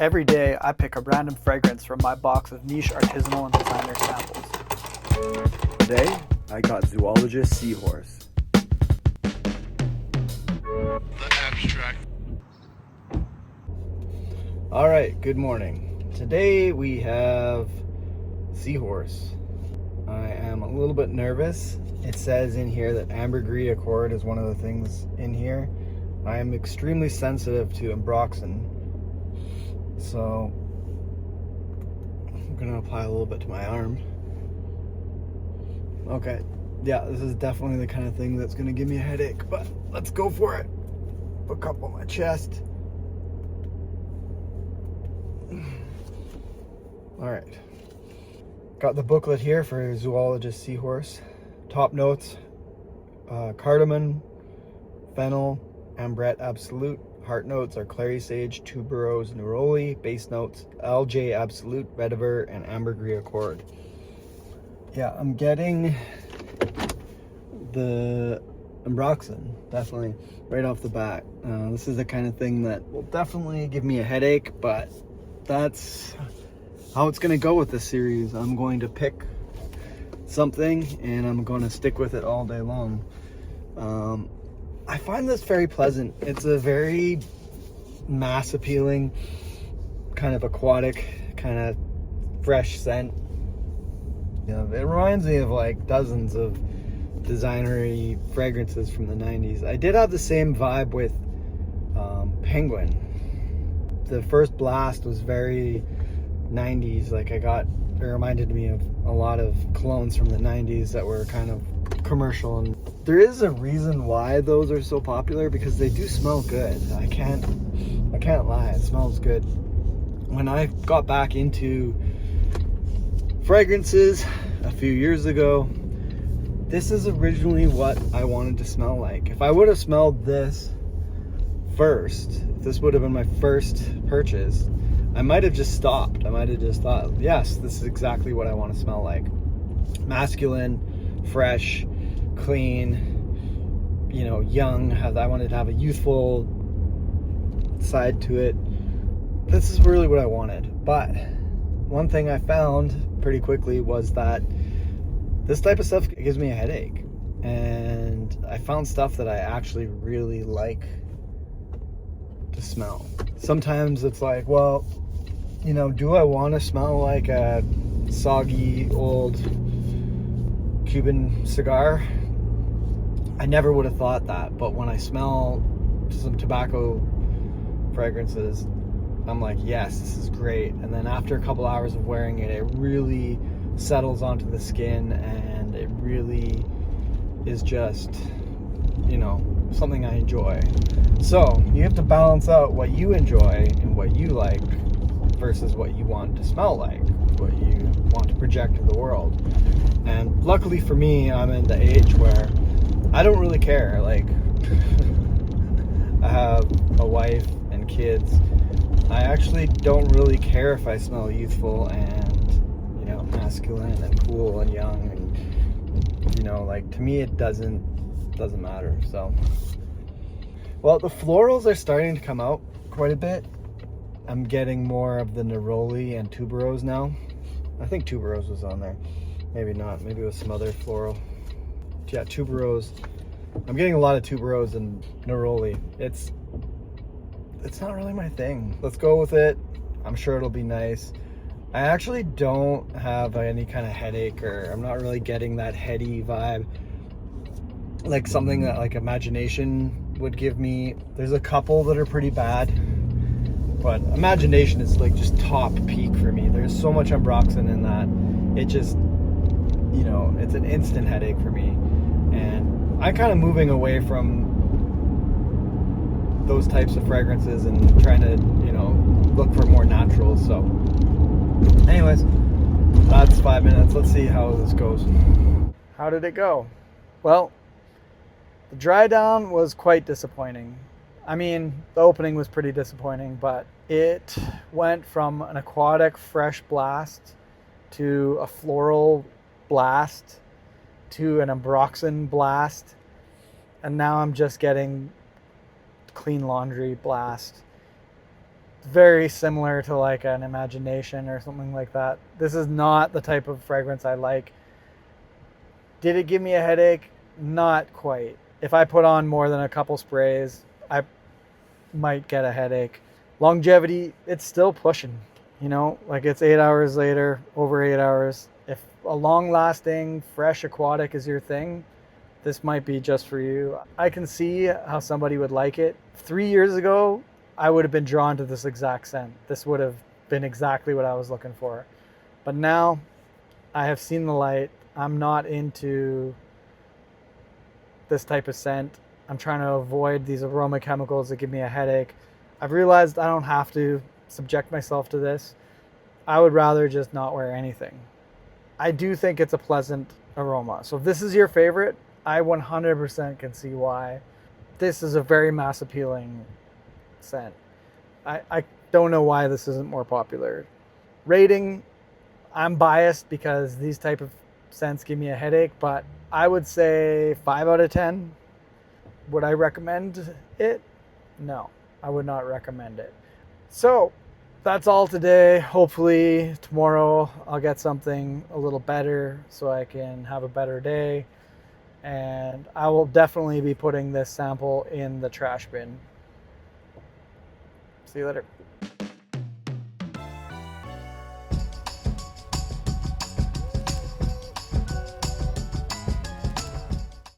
Every day, I pick a random fragrance from my box of niche artisanal and designer samples. Today, I got Zoologist Seahorse. The abstract. Alright, good morning. Today we have Seahorse. I am a little bit nervous. It says in here that ambergris accord is one of the things in here. I am extremely sensitive to ambroxan. So I'm gonna apply a little bit to my arm. Okay, yeah, this is definitely the kind of thing that's gonna give me a headache, but let's go for it. Put a cup on my chest. All right, got the booklet here for Zoologist Seahorse. Top notes: cardamom, fennel, ambrette absolute. Heart notes are clary sage, tuberose, neroli. Base notes: LJ absolute, vetiver, and ambergris accord. Yeah, I'm getting the ambroxan, definitely, right off the bat. This is the kind of thing that will definitely give me a headache, but that's how it's going to go with this series. I'm going to pick something and I'm going to stick with it all day long. I find this very pleasant. It's a very mass appealing, kind of aquatic, kind of fresh scent. You know, it reminds me of like dozens of designery fragrances from the 90s. I did have the same vibe with Penguin. The first blast was very 90s. Like it reminded me of a lot of colognes from the 90s that were kind of commercial, and there is a reason why those are so popular, because they do smell good. I can't lie, it smells good. When I got back into fragrances a few years ago, this is originally what I wanted to smell like. If I would have smelled this first, if this would have been my first purchase, I might have just stopped. I might have just thought, yes, this is exactly what I want to smell like. Masculine, fresh, clean, you know, young. I wanted to have a youthful side to it. This is really what I wanted. But one thing I found pretty quickly was that this type of stuff gives me a headache. And I found stuff that I actually really like to smell. Sometimes it's like, well, you know, do I want to smell like a soggy old Cuban cigar? I never would have thought that, but when I smell some tobacco fragrances, I'm like, yes, this is great. And then after a couple hours of wearing it, it really settles onto the skin, and it really is just, you know, something I enjoy. So you have to balance out what you enjoy and what you like versus what you want to smell like, what you want to project to the world. And luckily for me, I'm in the age where I don't really care. Like, I have a wife and kids. I actually don't really care if I smell youthful and, you know, masculine and cool and young, and, you know, like, to me it doesn't matter. So, well, the florals are starting to come out quite a bit. I'm getting more of the neroli and tuberose now. I think tuberose was on there. Maybe not. Maybe it was some other floral. Yeah, tuberose. I'm getting a lot of tuberose and neroli. It's not really my thing. Let's go with it. I'm sure it'll be nice. I actually don't have any kind of headache, or I'm not really getting that heady vibe, like something that like Imagination would give me. There's a couple that are pretty bad, but Imagination is like just top peak for me. There's so much ambroxan in that. It just, you know, it's an instant headache for me. And I'm kind of moving away from those types of fragrances and trying to, you know, look for more natural. So anyways, that's 5 minutes. Let's see how this goes. How did it go? Well, the dry down was quite disappointing. I mean, the opening was pretty disappointing, but it went from an aquatic fresh blast to a floral blast to an ambroxan blast, and now I'm just getting clean laundry blast. very similar to like an Imagination or something like that. This is not the type of fragrance I like. Did it give me a headache? Not quite. If I put on more than a couple sprays, I might get a headache. Longevity, it's still pushing, like it's 8 hours later, over 8 hours. If a long lasting, fresh aquatic is your thing, this might be just for you. I can see how somebody would like it. 3 years ago, I would have been drawn to this exact scent. This would have been exactly what I was looking for. But now I have seen the light. I'm not into this type of scent. I'm trying to avoid these aroma chemicals that give me a headache. I've realized I don't have to subject myself to this. I would rather just not wear anything. I do think it's a pleasant aroma. So if this is your favorite, I 100% can see why. This is a very mass appealing scent. I don't know why this isn't more popular. Rating, I'm biased because these type of scents give me a headache, but I would say 5 out of 10. Would I recommend it? No, I would not recommend it. So that's all today. Hopefully tomorrow I'll get something a little better so I can have a better day. And I will definitely be putting this sample in the trash bin. See you later.